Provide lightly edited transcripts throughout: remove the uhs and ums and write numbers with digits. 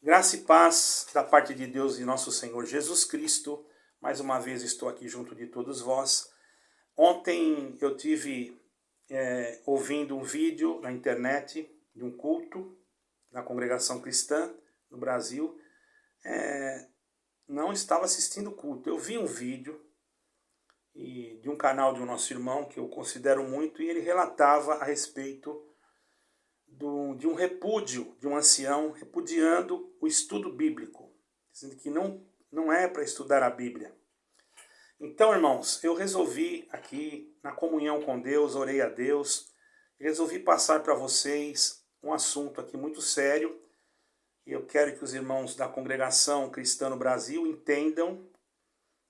Graça e paz da parte de Deus e nosso Senhor Jesus Cristo. Mais uma vez estou aqui junto de todos vós. Ontem eu tive ouvindo um vídeo na internet de um culto na congregação cristã no Brasil. Não estava assistindo o culto. Eu vi um vídeo de um canal de um nosso irmão que eu considero muito e ele relatava a respeito de um repúdio de um ancião repudiando o estudo bíblico, dizendo que não é para estudar a Bíblia. Então, irmãos, eu resolvi aqui, na comunhão com Deus, orei a Deus, resolvi passar para vocês um assunto aqui muito sério, e eu quero que os irmãos da congregação cristã no Brasil entendam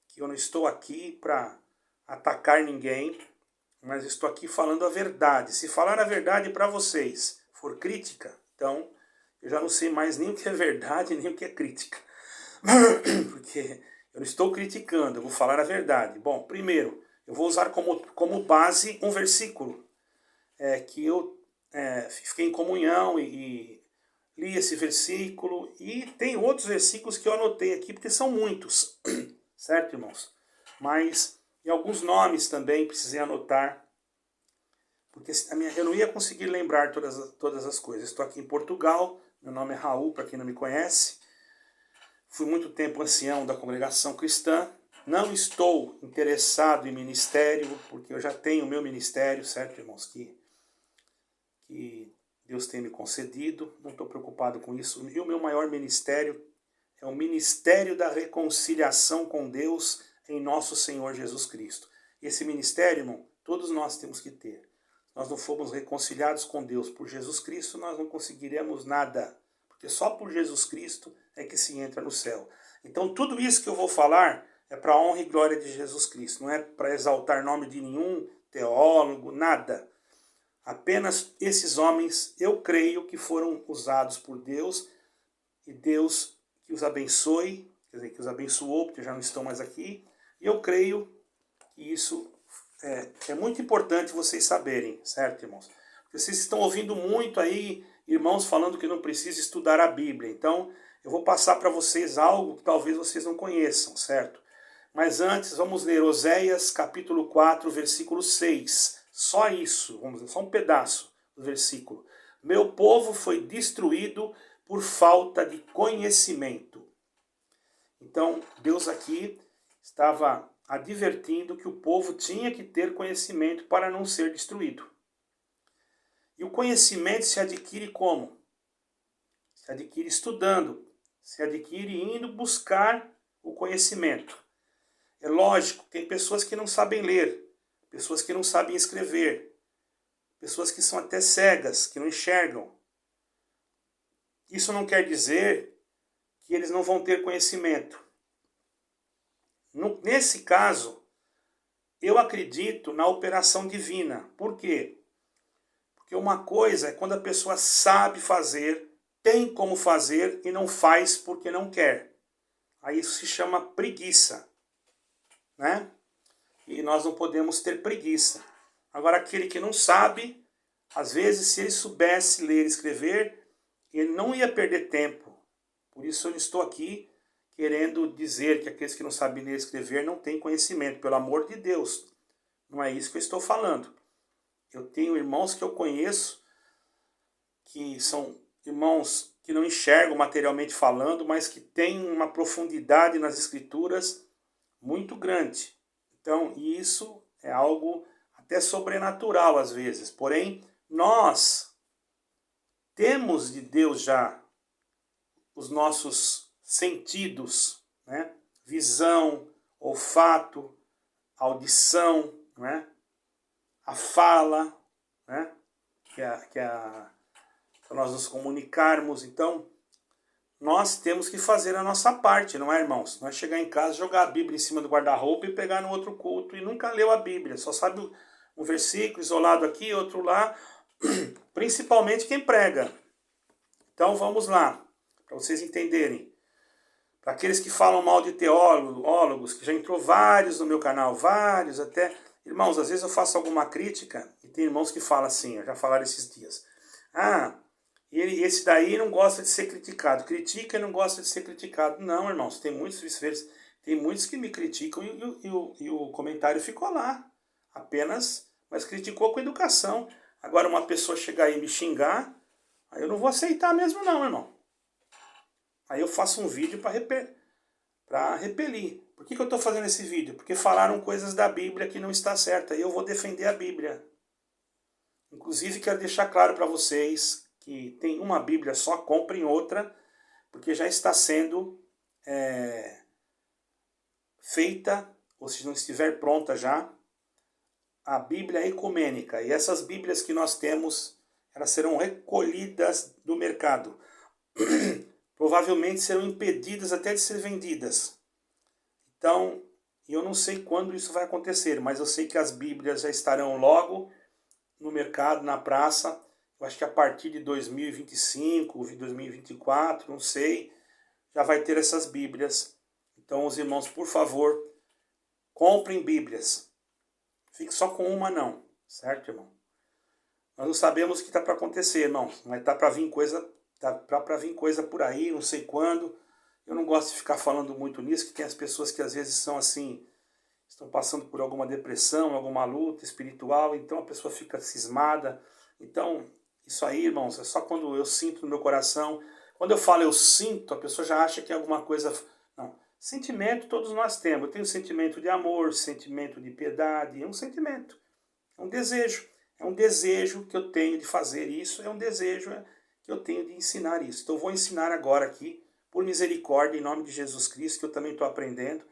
que eu não estou aqui para atacar ninguém, mas estou aqui falando a verdade. Se falar a verdade para vocês for crítica, então eu já não sei mais nem o que é verdade, nem o que é crítica. Porque eu não estou criticando, eu vou falar a verdade. Bom, primeiro, eu vou usar como base um versículo que eu fiquei em comunhão e li esse versículo. E tem outros versículos que eu anotei aqui, porque são muitos, certo, irmãos? Mas e alguns nomes também precisei anotar, porque eu não ia conseguir lembrar todas as coisas. Estou aqui em Portugal, meu nome é Raul, para quem não me conhece. Fui muito tempo ancião da congregação cristã. Não estou interessado em ministério, porque eu já tenho o meu ministério, certo, irmãos? Que Deus tem me concedido. Não estou preocupado com isso. E o meu maior ministério é o ministério da reconciliação com Deus em nosso Senhor Jesus Cristo. Esse ministério, irmão, todos nós temos que ter. Nós não fomos reconciliados com Deus por Jesus Cristo, nós não conseguiremos nada. Porque só por Jesus Cristo é que se entra no céu. Então tudo isso que eu vou falar é para a honra e glória de Jesus Cristo. Não é para exaltar nome de nenhum teólogo, nada. Apenas esses homens, eu creio que foram usados por Deus. E Deus que os abençoe, quer dizer, que os abençoou, porque já não estão mais aqui. E eu creio que isso é muito importante vocês saberem, certo, irmãos? Porque vocês estão ouvindo muito aí irmãos falando que não precisa estudar a Bíblia. Então, eu vou passar para vocês algo que talvez vocês não conheçam, certo? Mas antes, vamos ler Oséias, capítulo 4, versículo 6. Só isso, vamos ler, só um pedaço do versículo. Meu povo foi destruído por falta de conhecimento. Então, Deus aqui estava advertindo que o povo tinha que ter conhecimento para não ser destruído. E o conhecimento se adquire como? Se adquire estudando, se adquire indo buscar o conhecimento. É lógico, tem pessoas que não sabem ler, pessoas que não sabem escrever, pessoas que são até cegas, que não enxergam. Isso não quer dizer que eles não vão ter conhecimento. Nesse caso, eu acredito na operação divina. Por quê? Porque uma coisa é quando a pessoa sabe fazer, tem como fazer e não faz porque não quer. Aí isso se chama preguiça, né? E nós não podemos ter preguiça. Agora, aquele que não sabe, às vezes, se ele soubesse ler e escrever, ele não ia perder tempo. Por isso eu não estou aqui querendo dizer que aqueles que não sabem ler e escrever não têm conhecimento. Pelo amor de Deus, não é isso que eu estou falando. Eu tenho irmãos que eu conheço que são irmãos que não enxergam materialmente falando, mas que têm uma profundidade nas escrituras muito grande. Então, isso é algo até sobrenatural às vezes. Porém, nós temos de Deus já os nossos sentidos, né? Visão, olfato, audição, né? A fala, né? Para nós nos comunicarmos. Então, nós temos que fazer a nossa parte, não é, irmãos? Não é chegar em casa, jogar a Bíblia em cima do guarda-roupa e pegar no outro culto e nunca leu a Bíblia. Só sabe um versículo isolado aqui, outro lá, principalmente quem prega. Então, vamos lá, para vocês entenderem. Para aqueles que falam mal de teólogos, que já entrou vários no meu canal, vários até. Irmãos, às vezes eu faço alguma crítica e tem irmãos que falam assim, já falaram esses dias. Esse daí não gosta de ser criticado. Critica e não gosta de ser criticado. Não, irmãos, tem muitos vice-versa. Tem muitos que me criticam e o comentário ficou lá. Apenas, mas criticou com educação. Agora uma pessoa chegar aí e me xingar, aí eu não vou aceitar mesmo não, irmão. Aí eu faço um vídeo para repelir. Por que eu estou fazendo esse vídeo? Porque falaram coisas da Bíblia que não está certa. E eu vou defender a Bíblia. Inclusive quero deixar claro para vocês que tem uma Bíblia só, comprem outra, porque já está sendo feita, ou se não estiver pronta já, a Bíblia ecumênica. E essas Bíblias que nós temos, elas serão recolhidas do mercado. Provavelmente serão impedidas até de ser vendidas. Então, eu não sei quando isso vai acontecer, mas eu sei que as Bíblias já estarão logo no mercado, na praça. Eu acho que a partir de 2025, 2024, não sei, já vai ter essas Bíblias. Então, os irmãos, por favor, comprem Bíblias. Fique só com uma não, certo, irmão? Nós não sabemos o que está para acontecer, irmão, mas está para vir coisa por aí, não sei quando. Eu não gosto de ficar falando muito nisso, que tem as pessoas que às vezes são assim, estão passando por alguma depressão, alguma luta espiritual, então a pessoa fica cismada. Então, isso aí, irmãos, é só quando eu sinto no meu coração. Quando eu falo eu sinto, a pessoa já acha que é alguma coisa... Não, sentimento todos nós temos. Eu tenho sentimento de amor, sentimento de piedade, é um sentimento, é um desejo. É um desejo que eu tenho de fazer isso, é um desejo que eu tenho de ensinar isso. Então eu vou ensinar agora aqui, por misericórdia, em nome de Jesus Cristo, que eu também estou aprendendo.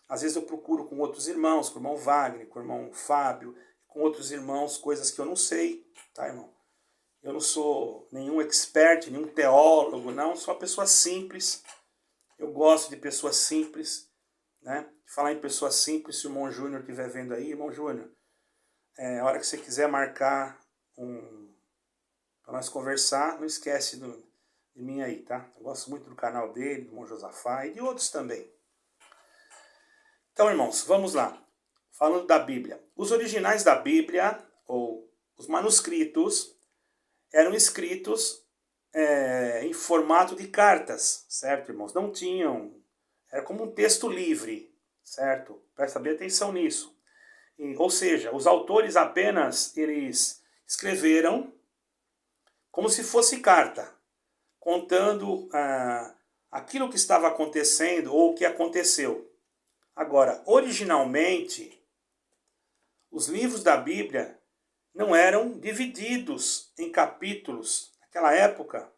Às vezes eu procuro com outros irmãos, com o irmão Wagner, com o irmão Fábio, com outros irmãos, coisas que eu não sei, tá, irmão? Eu não sou nenhum expert, nenhum teólogo, não, sou uma pessoa simples. Eu gosto de pessoas simples, né? Falar em pessoas simples, se o irmão Júnior estiver vendo aí, irmão Júnior, a hora que você quiser marcar para nós conversar, não esquece de mim aí, tá? Eu gosto muito do canal dele, do irmão Josafá e de outros também. Então, irmãos, vamos lá. Falando da Bíblia. Os originais da Bíblia, ou os manuscritos, eram escritos em formato de cartas, certo, irmãos? Não tinham... Era como um texto livre, certo? Presta bem atenção nisso. Ou seja, os autores apenas eles escreveram como se fosse carta, contando aquilo que estava acontecendo ou o que aconteceu. Agora, originalmente, os livros da Bíblia não eram divididos em capítulos. Naquela época,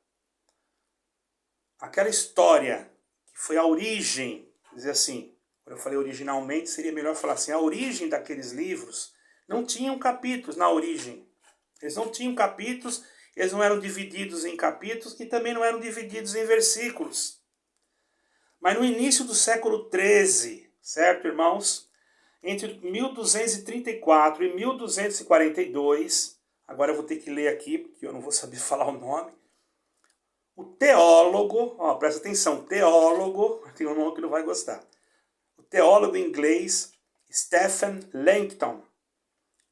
aquela história que foi a origem, dizer assim, quando eu falei originalmente, seria melhor falar assim, a origem daqueles livros não tinham capítulos na origem. Eles não tinham capítulos, eles não eram divididos em capítulos e também não eram divididos em versículos. Mas no início do século XIII, certo, irmãos? Entre 1234 e 1242, agora eu vou ter que ler aqui, porque eu não vou saber falar o nome, o teólogo, presta atenção, teólogo, tem um nome que não vai gostar, o teólogo inglês Stephen Langton,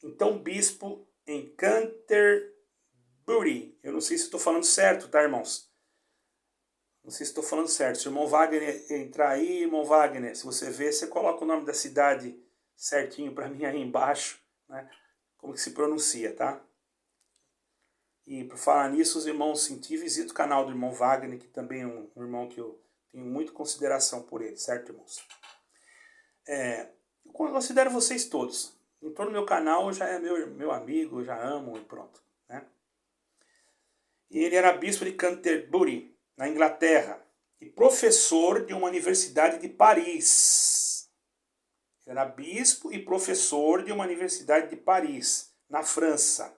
então bispo em Canterbury, eu não sei se estou falando certo, tá, irmãos? Não sei se estou falando certo. Se o irmão Wagner entrar aí, irmão Wagner, se você ver, você coloca o nome da cidade certinho para mim aí embaixo, né? Como que se pronuncia, tá? E por falar nisso, os irmãos senti, visita o canal do irmão Wagner, que também é um irmão que eu tenho muita consideração por ele, certo, irmãos? Eu considero vocês todos. Em todo o meu canal já é meu amigo, já amo e pronto, né? E ele era bispo de Canterbury, na Inglaterra, e professor de uma universidade de Paris. Era bispo e professor de uma universidade de Paris, na França.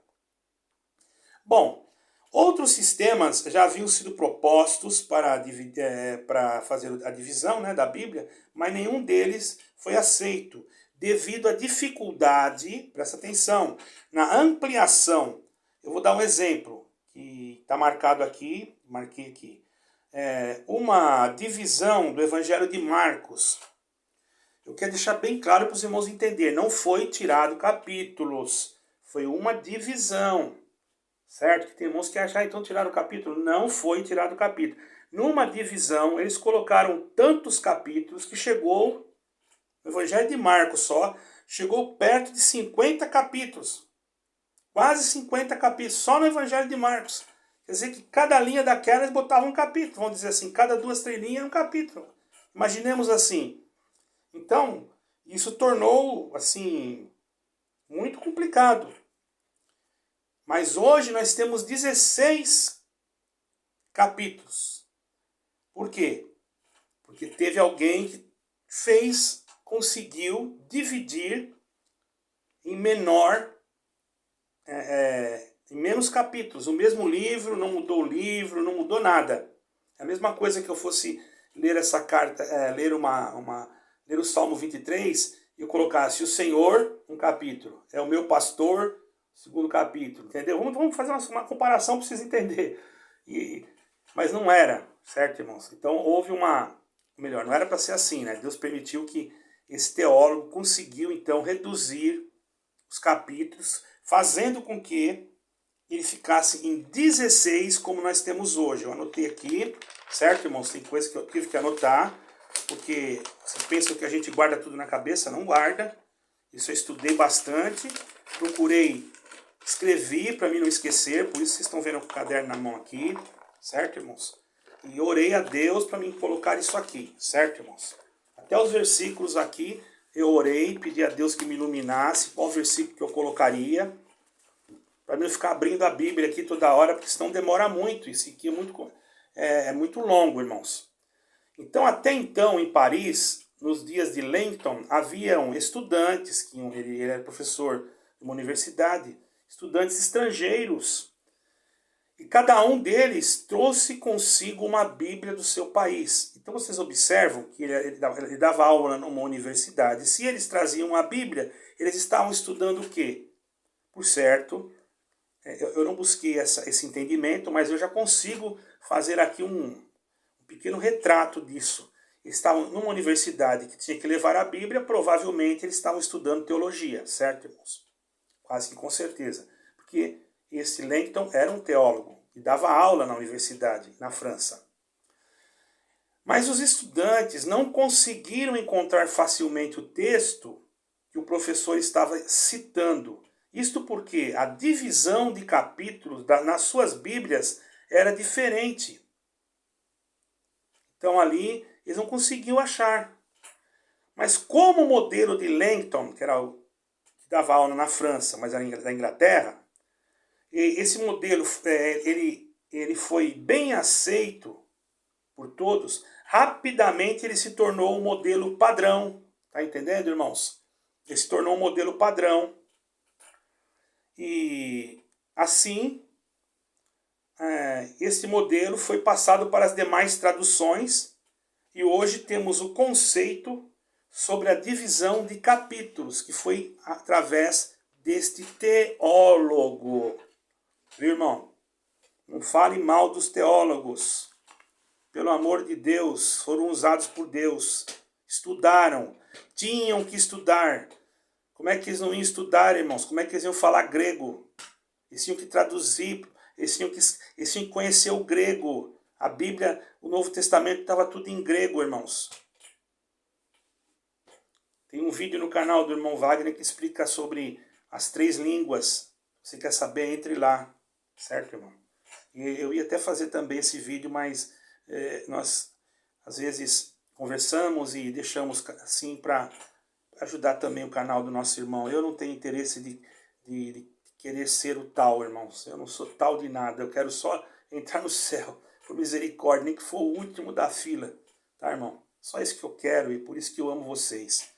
Bom, outros sistemas já haviam sido propostos para fazer a divisão, né, da Bíblia, mas nenhum deles foi aceito, devido à dificuldade, presta atenção, na ampliação. Eu vou dar um exemplo, que está marcado aqui, marquei aqui. Uma divisão do Evangelho de Marcos. Eu quero deixar bem claro para os irmãos entenderem. Não foi tirado capítulos. Foi uma divisão. certo? Que tem irmãos que acham, então tiraram o capítulo. Não foi tirado o capítulo. Numa divisão, eles colocaram tantos capítulos que chegou, o Evangelho de Marcos só, chegou perto de 50 capítulos. Quase 50 capítulos, só no Evangelho de Marcos. Quer dizer que cada linha daquelas botava um capítulo. Vamos dizer assim, cada 2, 3 linhas era um capítulo. Imaginemos assim. Então, isso tornou, assim, muito complicado. Mas hoje nós temos 16 capítulos. Por quê? Porque teve alguém que conseguiu dividir em em menos capítulos. O mesmo livro, não mudou o livro, não mudou nada. É a mesma coisa que eu fosse ler essa carta, ler o Salmo 23 e eu colocasse o Senhor, um capítulo, é o meu pastor, segundo capítulo, entendeu? Vamos fazer uma comparação para vocês entenderem. Mas não era, certo, irmãos? Então houve melhor, não era para ser assim, né? Deus permitiu que esse teólogo conseguiu então reduzir os capítulos, fazendo com que ele ficasse em 16 como nós temos hoje. Eu anotei aqui, certo, irmãos? Tem coisa que eu tive que anotar, porque vocês pensam que a gente guarda tudo na cabeça? Não guarda. Isso eu estudei bastante, escrevi para mim não esquecer, por isso vocês estão vendo o caderno na mão aqui, certo, irmãos? E orei a Deus para mim colocar isso aqui, certo, irmãos? Até os versículos aqui eu orei, pedi a Deus que me iluminasse qual versículo que eu colocaria, para não ficar abrindo a Bíblia aqui toda hora, porque senão demora muito. Isso aqui é muito longo, irmãos. Então, até então, em Paris, nos dias de Langton, haviam estudantes, ele era professor de uma universidade, estudantes estrangeiros. E cada um deles trouxe consigo uma Bíblia do seu país. Então, vocês observam que ele dava aula numa universidade. Se eles traziam a Bíblia, eles estavam estudando o quê? Por certo, eu não busquei esse entendimento, mas eu já consigo fazer aqui um pequeno retrato disso. Eles estavam numa universidade que tinha que levar a Bíblia, provavelmente eles estavam estudando teologia, certo, irmãos? Quase que com certeza. Porque esse Langton era um teólogo e dava aula na universidade, na França. Mas os estudantes não conseguiram encontrar facilmente o texto que o professor estava citando. Isto porque a divisão de capítulos nas suas Bíblias era diferente. Então ali eles não conseguiam achar. Mas como o modelo de Langton, que dava aula na França, mas era da Inglaterra, esse modelo ele foi bem aceito por todos, rapidamente ele se tornou um modelo padrão. Tá entendendo, irmãos? Ele se tornou um modelo padrão. E assim, esse modelo foi passado para as demais traduções e hoje temos o conceito sobre a divisão de capítulos, que foi através deste teólogo. Viu, irmão? Não fale mal dos teólogos. Pelo amor de Deus, foram usados por Deus. Estudaram, tinham que estudar. Como é que eles não iam estudar, irmãos? Como é que eles iam falar grego? Eles tinham que traduzir, eles tinham que conhecer o grego. A Bíblia, o Novo Testamento estava tudo em grego, irmãos. Tem um vídeo no canal do irmão Wagner que explica sobre as 3 línguas. Você quer saber, entre lá. Certo, irmão? E eu ia até fazer também esse vídeo, mas nós, às vezes, conversamos e deixamos assim para ajudar também o canal do nosso irmão. Eu não tenho interesse de querer ser o tal, irmãos. Eu não sou tal de nada. Eu quero só entrar no céu, por misericórdia, nem que for o último da fila. Tá, irmão? Só isso que eu quero e por isso que eu amo vocês.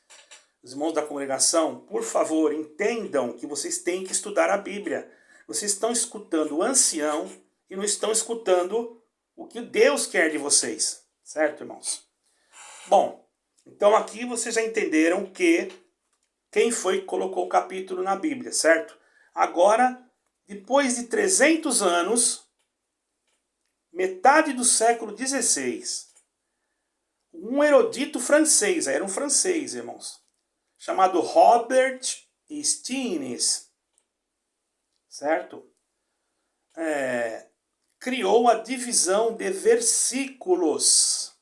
Os irmãos da congregação, por favor, entendam que vocês têm que estudar a Bíblia. Vocês estão escutando o ancião e não estão escutando o que Deus quer de vocês. Certo, irmãos? Bom, então aqui vocês já entenderam que quem foi que colocou o capítulo na Bíblia, certo? Agora, depois de 300 anos, metade do século XVI, um erudito francês, era um francês, irmãos, chamado Robert Stiens, certo? criou a divisão de versículos.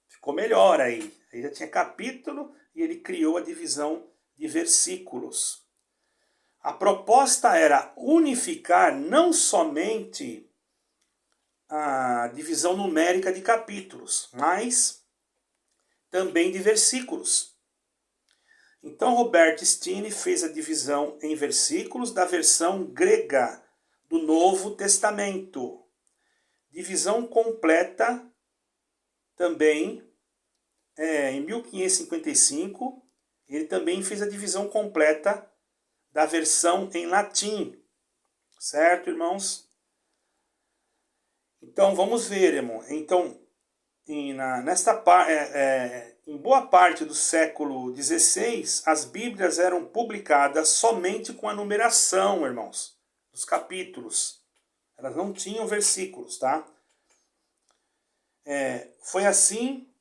Ficou melhor aí. Aí já tinha capítulo e ele criou a divisão de versículos. A proposta era unificar não somente a divisão numérica de capítulos, mas também de versículos. Então Robert Stiene fez a divisão em versículos da versão grega do Novo Testamento. Divisão completa também em 1555. Ele também fez a divisão completa da versão em latim. Certo, irmãos? Então vamos ver, irmão. Então, em boa parte do século XVI, as Bíblias eram publicadas somente com a numeração, irmãos, dos capítulos. Elas não tinham versículos, tá? Foi assim,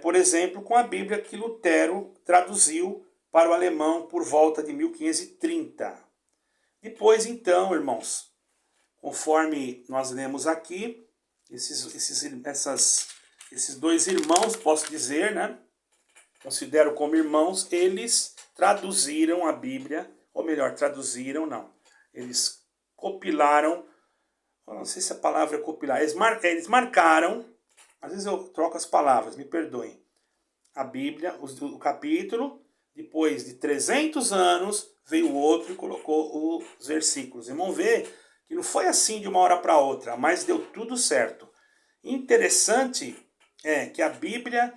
por exemplo, com a Bíblia que Lutero traduziu para o alemão por volta de 1530. Depois, então, irmãos, conforme nós lemos aqui, esses dois irmãos, posso dizer, né? Considero como irmãos, eles traduziram a Bíblia, ou melhor, traduziram, não. Eles compilaram, não sei se a palavra é compilar, eles marcaram, às vezes eu troco as palavras, me perdoem. A Bíblia, o capítulo, depois de 300 anos, veio outro e colocou os versículos. E vamos ver que não foi assim de uma hora para outra, mas deu tudo certo. Interessante é que a Bíblia,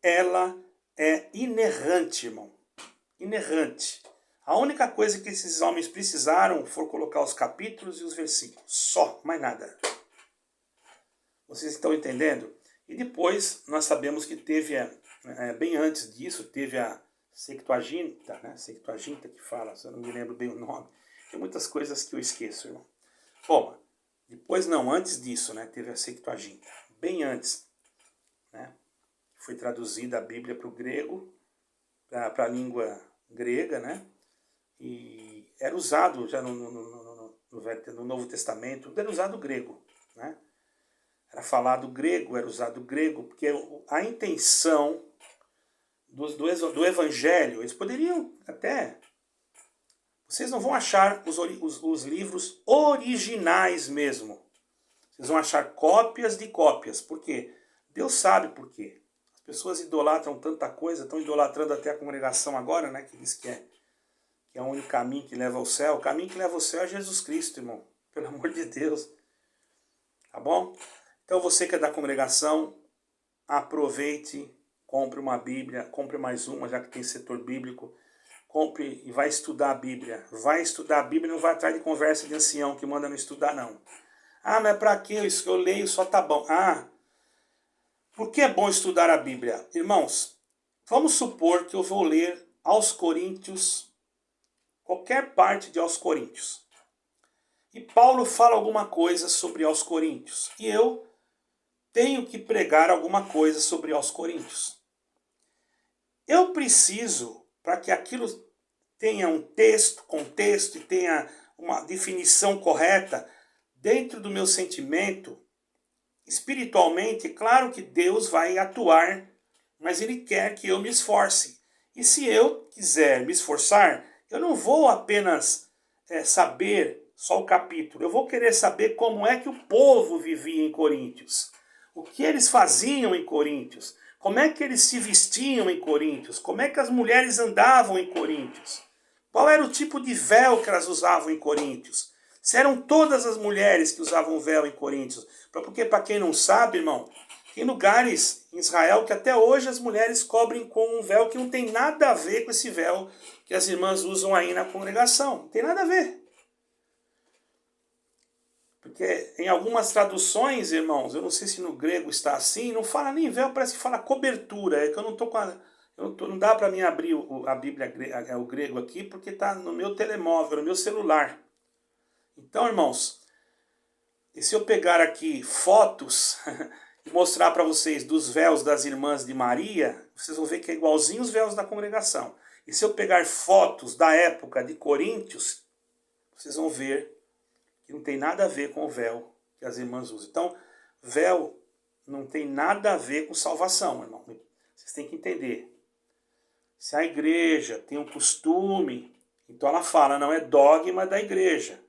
ela é inerrante, irmão. Inerrante. A única coisa que esses homens precisaram foi colocar os capítulos e os versículos. Só, mais nada. Vocês estão entendendo? E depois nós sabemos que teve, bem antes disso, teve a Septuaginta, né? Septuaginta que fala, se eu não me lembro bem o nome. Tem muitas coisas que eu esqueço, irmão. Bom, depois não, antes disso, né, teve a Septuaginta, bem antes, né, foi traduzida a Bíblia para o grego, para a língua grega, né, e era usado já no Novo Testamento, era usado grego, né, era falado grego, era usado grego, porque a intenção do Evangelho, eles poderiam até... Vocês não vão achar os livros originais mesmo. Vocês vão achar cópias de cópias. Por quê? Deus sabe por quê. As pessoas idolatram tanta coisa, estão idolatrando até a congregação agora, né? Que diz que é o único caminho que leva ao céu. O caminho que leva ao céu é Jesus Cristo, irmão. Pelo amor de Deus. Tá bom? Então você que é da congregação, aproveite, compre uma Bíblia, compre mais uma, já que tem setor bíblico. Compre e vai estudar a Bíblia. Vai estudar a Bíblia, não vai atrás de conversa de ancião que manda não estudar, não. Ah, mas para que isso que eu leio só tá bom? Ah, por que é bom estudar a Bíblia? Irmãos, vamos supor que eu vou ler aos Coríntios, qualquer parte de aos Coríntios. E Paulo fala alguma coisa sobre aos Coríntios. E eu tenho que pregar alguma coisa sobre aos Coríntios. Eu preciso, para que aquilo tenha um contexto e tenha uma definição correta dentro do meu sentimento, espiritualmente, claro que Deus vai atuar, mas Ele quer que eu me esforce. E se eu quiser me esforçar, eu não vou apenas saber só o capítulo, eu vou querer saber como é que o povo vivia em Coríntios, o que eles faziam em Coríntios, como é que eles se vestiam em Coríntios, como é que as mulheres andavam em Coríntios, qual era o tipo de véu que elas usavam em Coríntios, se eram todas as mulheres que usavam véu em Coríntios. Porque, para quem não sabe, irmão, tem lugares em Israel que até hoje as mulheres cobrem com um véu que não tem nada a ver com esse véu que as irmãs usam aí na congregação. Não tem nada a ver. Porque em algumas traduções, irmãos, eu não sei se no grego está assim, não fala nem véu, parece que fala cobertura. É que eu não estou com a... não dá para mim abrir a Bíblia, o grego aqui, porque está no meu telemóvel, no meu celular. Então, irmãos, e se eu pegar aqui fotos e mostrar para vocês dos véus das irmãs de Maria, vocês vão ver que é igualzinho os véus da congregação. E se eu pegar fotos da época de Coríntios, vocês vão ver que não tem nada a ver com o véu que as irmãs usam. Então, véu não tem nada a ver com salvação, irmão. Vocês têm que entender. Se a igreja tem um costume, então ela fala, não é dogma da igreja.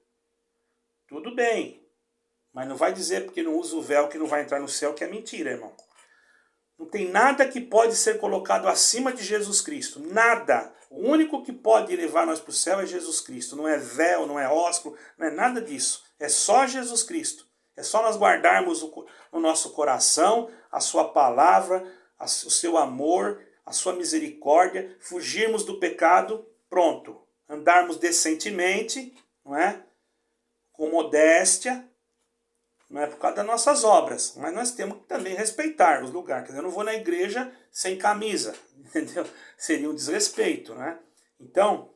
Tudo bem. Mas não vai dizer porque não usa o véu que não vai entrar no céu, que é mentira, irmão. Não tem nada que pode ser colocado acima de Jesus Cristo. Nada. O único que pode levar nós para o céu é Jesus Cristo. Não é véu, não é ósculo, não é nada disso. É só Jesus Cristo. É só nós guardarmos no nosso coração a sua palavra, o seu amor, a sua misericórdia, fugirmos do pecado, pronto. Andarmos decentemente, não é? Com modéstia, não é por causa das nossas obras, mas nós temos que também respeitar os lugares. Quer dizer, eu não vou na igreja sem camisa, entendeu? Seria um desrespeito, né? Então,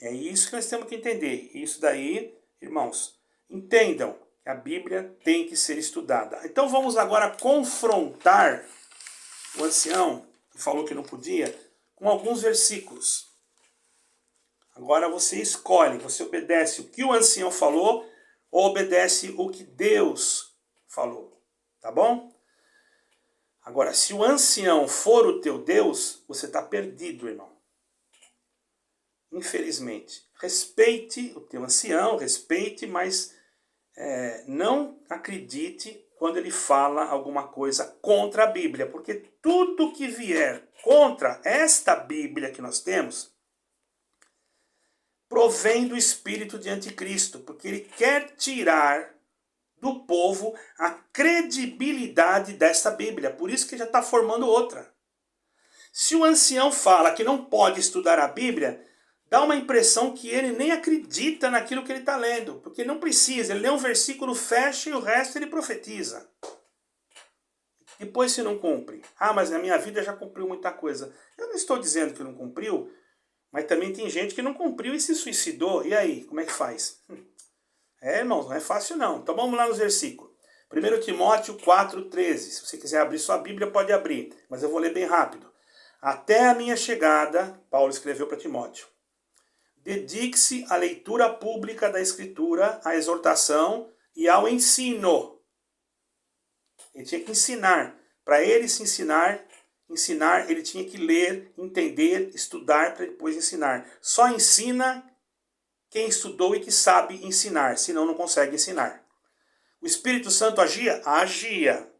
é isso que nós temos que entender. Isso daí, irmãos, entendam que a Bíblia tem que ser estudada. Então vamos agora confrontar o ancião, que falou que não podia, com alguns versículos. Agora você escolhe, você obedece o que o ancião falou ou obedece o que Deus falou, tá bom? Agora, se o ancião for o teu Deus, você está perdido, irmão. Infelizmente. Respeite o teu ancião, respeite, mas não acredite quando ele fala alguma coisa contra a Bíblia, porque tudo que vier contra esta Bíblia que nós temos provém do espírito de anticristo, porque ele quer tirar do povo a credibilidade desta Bíblia. Por isso que já está formando outra. Se o ancião fala que não pode estudar a Bíblia, dá uma impressão que ele nem acredita naquilo que ele está lendo, porque não precisa, ele lê um versículo, fecha e o resto ele profetiza. Depois se não cumpre. Ah, mas na minha vida já cumpriu muita coisa. Eu não estou dizendo que não cumpriu, mas também tem gente que não cumpriu e se suicidou. E aí, como é que faz? Irmãos, não é fácil não. Então vamos lá nos versículos. 1 Timóteo 4,13. Se você quiser abrir sua Bíblia, pode abrir. Mas eu vou ler bem rápido. Até a minha chegada, Paulo escreveu para Timóteo. Dedique-se à leitura pública da Escritura, à exortação e ao ensino. Ele tinha que ensinar. Para ele se ensinar, ele tinha que ler, entender, estudar para depois ensinar. Só ensina quem estudou e que sabe ensinar, senão não consegue ensinar. O Espírito Santo agia? Agia.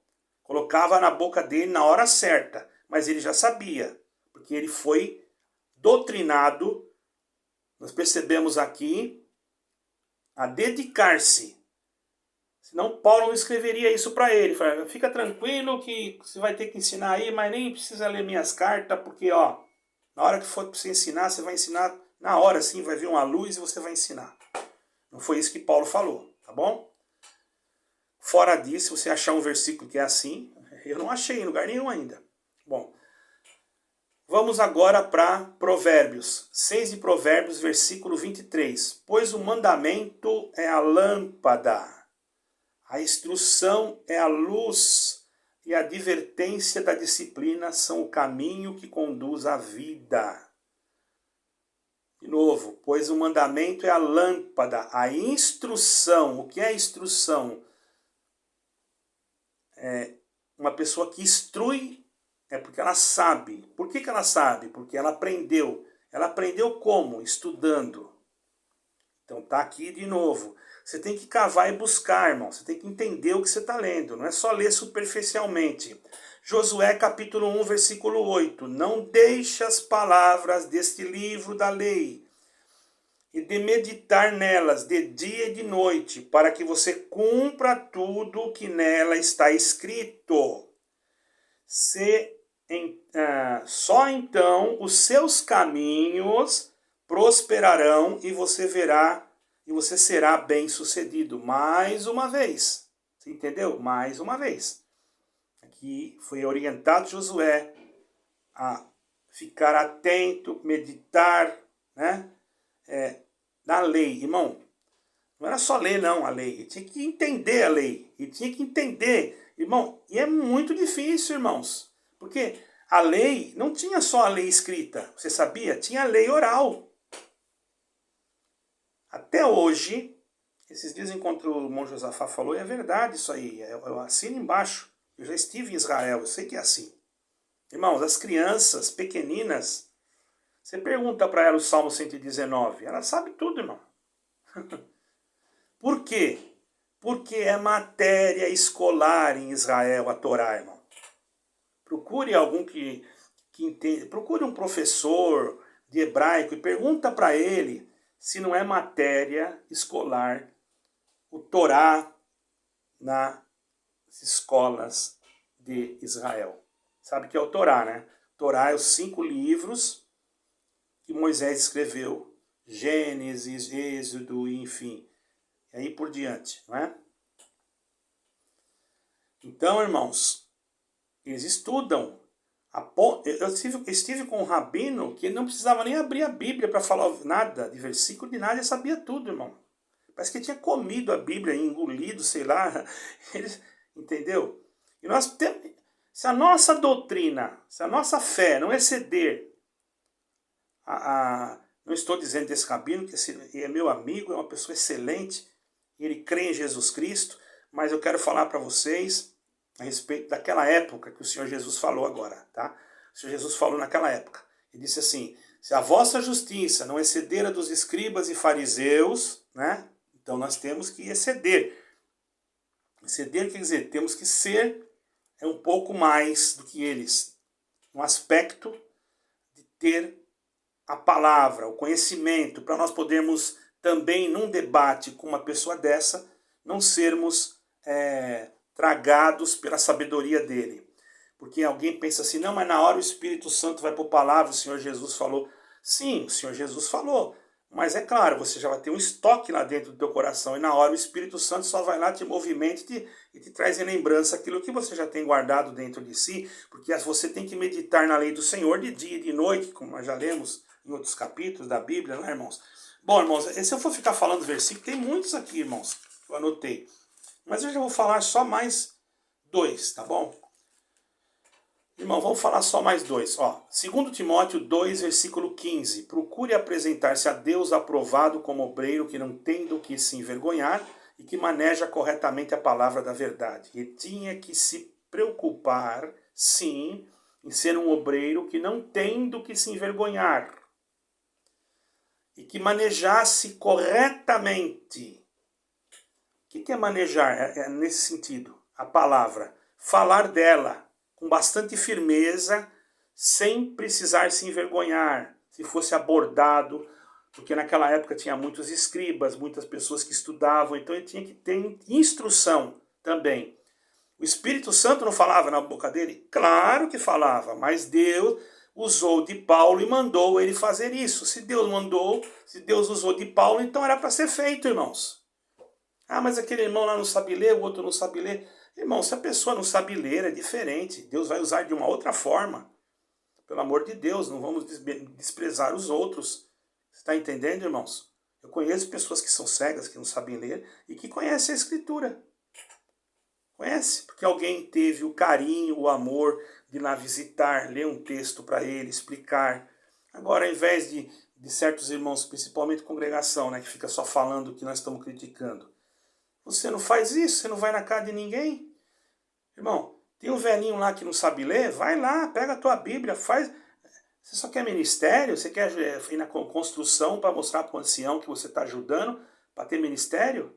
Colocava na boca dele na hora certa, mas ele já sabia, porque ele foi doutrinado, nós percebemos aqui, a dedicar-se. Senão Paulo não escreveria isso para ele. Fala, fica tranquilo que você vai ter que ensinar aí, mas nem precisa ler minhas cartas, porque na hora que for para você ensinar, você vai ensinar na hora sim, vai vir uma luz e você vai ensinar. Não foi isso que Paulo falou, tá bom? Fora disso, se você achar um versículo que é assim, eu não achei em lugar nenhum ainda. Bom, vamos agora para Provérbios. 6 de Provérbios, versículo 23. Pois o mandamento é a lâmpada, a instrução é a luz e a advertência da disciplina são o caminho que conduz à vida. De novo, pois o mandamento é a lâmpada, a instrução. O que é instrução? É uma pessoa que instrui, é porque ela sabe. Por que ela sabe? Porque ela aprendeu. Ela aprendeu como? Estudando. Então tá aqui de novo. Você tem que cavar e buscar, irmão. Você tem que entender o que você está lendo. Não é só ler superficialmente. Josué capítulo 1, versículo 8. Não deixe as palavras deste livro da lei e de meditar nelas de dia e de noite, para que você cumpra tudo o que nela está escrito. Só então os seus caminhos prosperarão e você verá e você será bem-sucedido. Mais uma vez. Você entendeu? Mais uma vez. Aqui foi orientado Josué a ficar atento, meditar, né? Na lei, irmão. Não era só ler, não, a lei. Ele tinha que entender a lei. Ele tinha que entender. Irmão, e é muito difícil, irmãos. Porque a lei, não tinha só a lei escrita. Você sabia? Tinha a lei oral. Até hoje, Esses dias enquanto o irmão Josafá falou, e é verdade isso aí, eu assino embaixo. Eu já estive em Israel, eu sei que é assim. Irmãos, as crianças pequeninas, você pergunta para ela o Salmo 119, ela sabe tudo, irmão. Por quê? Porque é matéria escolar em Israel a Torá, irmão. Procure algum que entende, procure um professor de hebraico e pergunta para ele se não é matéria escolar o Torá nas escolas de Israel. Sabe o que é o Torá, né? Torá é os 5 livros que Moisés escreveu. Gênesis, Êxodo, enfim. E aí por diante, não é? Então, irmãos, eles estudam. Eu estive com um rabino que não precisava nem abrir a Bíblia para falar nada, de versículo, de nada, ele sabia tudo, irmão. Parece que tinha comido a Bíblia, engolido, sei lá. Entendeu? E nós temos, se a nossa doutrina, se a nossa fé não exceder não estou dizendo desse rabino, que é meu amigo, é uma pessoa excelente, ele crê em Jesus Cristo, mas eu quero falar para vocês a respeito daquela época que o Senhor Jesus falou agora, tá? O Senhor Jesus falou naquela época. Ele disse assim, se a vossa justiça não exceder a dos escribas e fariseus, né? Então nós temos que exceder. Exceder quer dizer, temos que ser um pouco mais do que eles. Um aspecto de ter a palavra, o conhecimento, para nós podermos também, num debate com uma pessoa dessa, não sermos tragados pela sabedoria dele. Porque alguém pensa assim, não, mas na hora o Espírito Santo vai por palavra, o Senhor Jesus falou. Sim, o Senhor Jesus falou. Mas é claro, você já vai ter um estoque lá dentro do teu coração. E na hora o Espírito Santo só vai lá, te movimenta e te traz em lembrança aquilo que você já tem guardado dentro de si. Porque você tem que meditar na lei do Senhor de dia e de noite, como nós já lemos em outros capítulos da Bíblia, né, irmãos? Bom, irmãos, se eu for ficar falando versículo, tem muitos aqui, irmãos, que eu anotei. Mas eu já vou falar só mais 2, tá bom? Irmão, vamos falar só mais 2. 2 Timóteo 2, versículo 15. Procure apresentar-se a Deus aprovado como obreiro que não tem do que se envergonhar e que maneja corretamente a palavra da verdade. E tinha que se preocupar, sim, em ser um obreiro que não tem do que se envergonhar e que manejasse corretamente. O que é manejar? É nesse sentido, a palavra. Falar dela com bastante firmeza, sem precisar se envergonhar, se fosse abordado, porque naquela época tinha muitos escribas, muitas pessoas que estudavam, então ele tinha que ter instrução também. O Espírito Santo não falava na boca dele? Claro que falava, mas Deus usou de Paulo e mandou ele fazer isso. Se Deus mandou, se Deus usou de Paulo, então era para ser feito, irmãos. Ah, mas aquele irmão lá não sabe ler, o outro não sabe ler. Irmão, se a pessoa não sabe ler, é diferente. Deus vai usar de uma outra forma. Pelo amor de Deus, não vamos desprezar os outros. Você está entendendo, irmãos? Eu conheço pessoas que são cegas, que não sabem ler e que conhecem a Escritura. Conhece? Porque alguém teve o carinho, o amor de ir lá visitar, ler um texto para ele, explicar. Agora, ao invés de certos irmãos, principalmente congregação, né, que fica só falando o que nós estamos criticando, você não faz isso, você não vai na casa de ninguém. Irmão, tem um velhinho lá que não sabe ler, vai lá, pega a tua Bíblia, faz. Você só quer ministério? Você quer ir na construção para mostrar para o ancião que você está ajudando para ter ministério?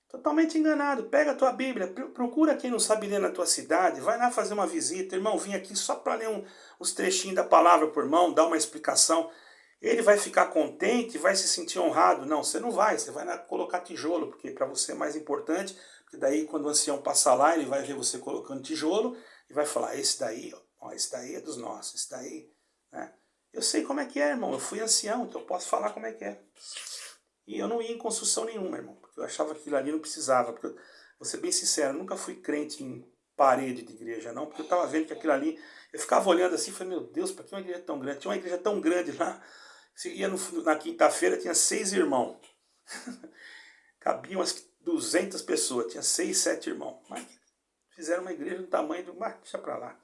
Totalmente enganado. Pega a tua Bíblia, procura quem não sabe ler na tua cidade, vai lá fazer uma visita. Irmão, vim aqui só para ler uns trechinhos da palavra por irmão, dar uma explicação. Ele vai ficar contente, vai se sentir honrado. Não, você não vai, você vai colocar tijolo, porque para você é mais importante, porque daí quando o ancião passar lá, ele vai ver você colocando tijolo e vai falar, esse daí, ó, esse daí é dos nossos, esse daí, né? Eu sei como é que é, irmão, eu fui ancião, então eu posso falar como é que é. E eu não ia em construção nenhuma, irmão, porque eu achava que aquilo ali não precisava, porque vou ser bem sincero, eu nunca fui crente em parede de igreja, não, porque eu estava vendo que aquilo ali, eu ficava olhando assim e falei, meu Deus, para que uma igreja tão grande? Tinha uma igreja tão grande lá. Você ia na quinta-feira, tinha 6 irmãos. Cabiam umas 200 pessoas, tinha 6, 7 irmãos. Mas fizeram uma igreja do tamanho do... Mas deixa pra lá.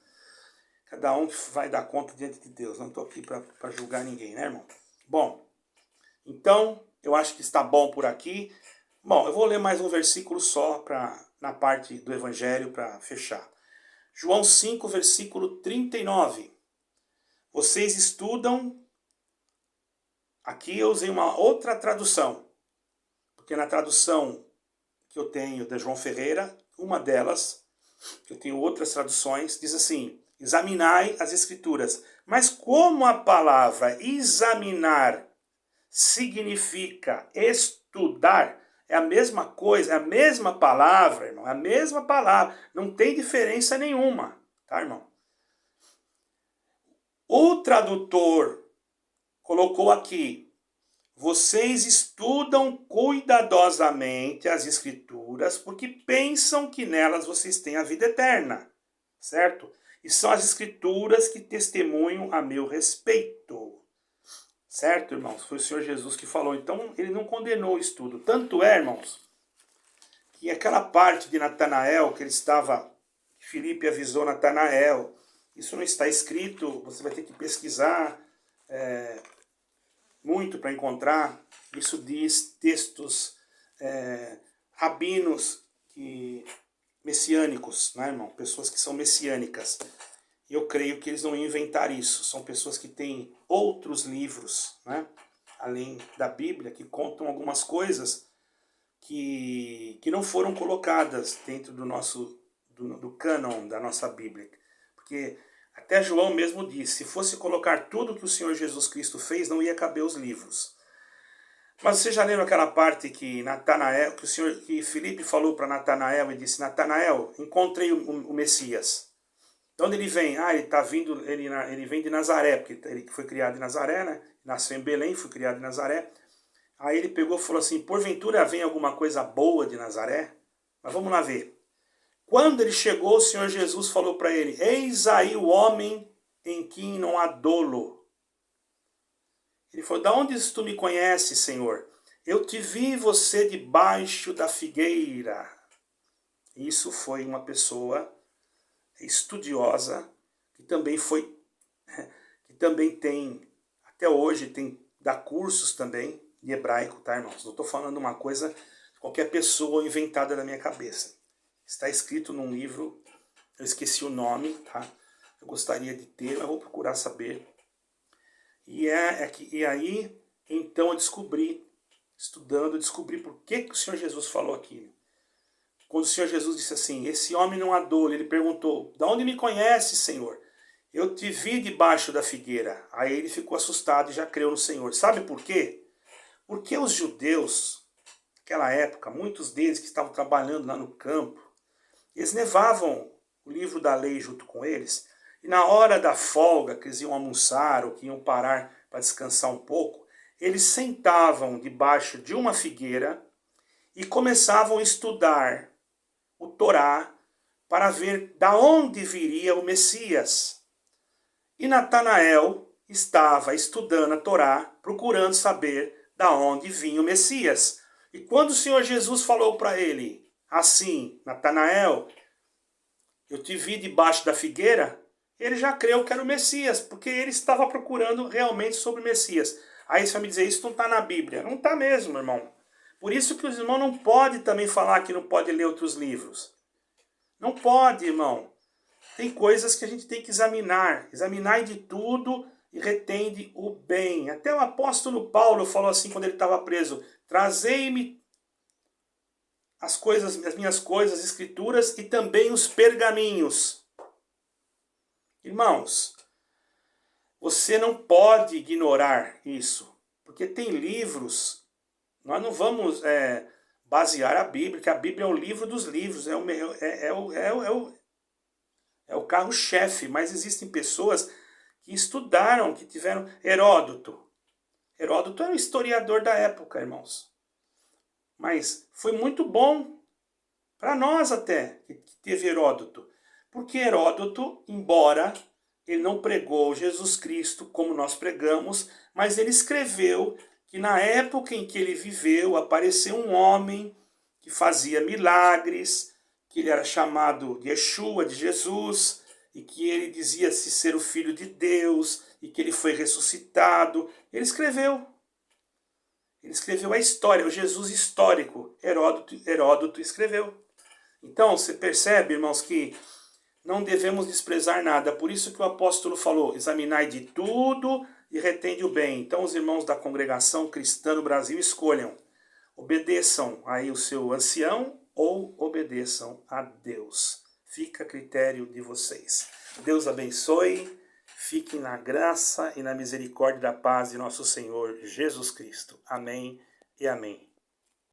Cada um vai dar conta diante de Deus. Não estou aqui para julgar ninguém, né, irmão? Bom, então, eu acho que está bom por aqui. Bom, eu vou ler mais um versículo só na parte do Evangelho para fechar. João 5, versículo 39. Vocês estudam... Aqui eu usei uma outra tradução, porque na tradução que eu tenho da João Ferreira, uma delas, que eu tenho outras traduções, diz assim: examinai as Escrituras. Mas como a palavra examinar significa estudar, é a mesma coisa, é a mesma palavra, irmão, é a mesma palavra, não tem diferença nenhuma, tá, irmão? O tradutor colocou aqui: vocês estudam cuidadosamente as Escrituras porque pensam que nelas vocês têm a vida eterna, certo? E são as Escrituras que testemunham a meu respeito. Certo, irmãos? Foi o Senhor Jesus que falou. Então, ele não condenou o estudo. Tanto é, irmãos, que aquela parte de Natanael, que ele estava... Filipe avisou Natanael. Isso não está escrito, você vai ter que pesquisar muito para encontrar. Isso diz textos rabinos messiânicos, né, irmão? Pessoas que são messiânicas. Eu creio que eles não iam inventar isso. São pessoas que têm outros livros, né, além da Bíblia, que contam algumas coisas que não foram colocadas dentro do cânon da nossa Bíblia. Porque até João mesmo disse, se fosse colocar tudo que o Senhor Jesus Cristo fez, não ia caber os livros. Mas você já lembra aquela parte que que Filipe falou para Natanael e disse: Natanael, encontrei o Messias. De onde ele vem? Ele vem de Nazaré, porque ele foi criado em Nazaré, né? Nasceu em Belém, foi criado em Nazaré. Aí ele pegou e falou assim: porventura vem alguma coisa boa de Nazaré? Mas vamos lá ver. Quando ele chegou, o Senhor Jesus falou para ele: eis aí o homem em quem não há dolo. Ele falou: da onde tu me conheces, Senhor? Eu te vi você debaixo da figueira. Isso foi uma pessoa estudiosa, que também tem, até hoje, dá cursos também de hebraico, tá, irmãos? Não estou falando uma coisa, qualquer pessoa inventada da minha cabeça. Está escrito num livro, eu esqueci o nome, tá? Eu gostaria de ter, mas vou procurar saber. E aí, então eu descobri, estudando, eu descobri por que o Senhor Jesus falou aquilo. Quando o Senhor Jesus disse assim: esse homem não há dolo, ele perguntou: de onde me conhece, Senhor? Eu te vi debaixo da figueira. Aí ele ficou assustado e já creu no Senhor. Sabe por quê? Porque os judeus, naquela época, muitos deles que estavam trabalhando lá no campo, eles levavam o livro da lei junto com eles, e na hora da folga, que eles iam almoçar ou que iam parar para descansar um pouco, eles sentavam debaixo de uma figueira e começavam a estudar o Torá para ver da onde viria o Messias. E Natanael estava estudando a Torá, procurando saber da onde vinha o Messias. E quando o Senhor Jesus falou para ele assim: Natanael, eu te vi debaixo da figueira, ele já creu que era o Messias, porque ele estava procurando realmente sobre o Messias. Aí você vai me dizer: isso não está na Bíblia. Não está mesmo, irmão. Por isso que os irmãos não podem também falar que não pode ler outros livros. Não pode, irmão. Tem coisas que a gente tem que examinar. Examinar de tudo e retende o bem. Até o apóstolo Paulo falou assim quando ele estava preso: trazei-me as minhas coisas, as escrituras e também os pergaminhos. Irmãos, você não pode ignorar isso. Porque tem livros... Nós não vamos basear a Bíblia, que a Bíblia é o livro dos livros, é o carro-chefe, mas existem pessoas que estudaram, que tiveram... Heródoto era um historiador da época, irmãos. Mas foi muito bom para nós até que teve Heródoto. Porque Heródoto, embora ele não pregou Jesus Cristo como nós pregamos, mas ele escreveu que na época em que ele viveu, apareceu um homem que fazia milagres, que ele era chamado de Yeshua, de Jesus, e que ele dizia-se ser o Filho de Deus, e que ele foi ressuscitado. Ele escreveu. Ele escreveu a história, o Jesus histórico. Heródoto escreveu. Então, você percebe, irmãos, que não devemos desprezar nada. Por isso que o apóstolo falou, examinai de tudo e retende o bem. Então, os irmãos da congregação cristã no Brasil escolham. Obedeçam aí o seu ancião ou obedeçam a Deus. Fica a critério de vocês. Deus abençoe. Fiquem na graça e na misericórdia da paz de nosso Senhor Jesus Cristo. Amém e amém.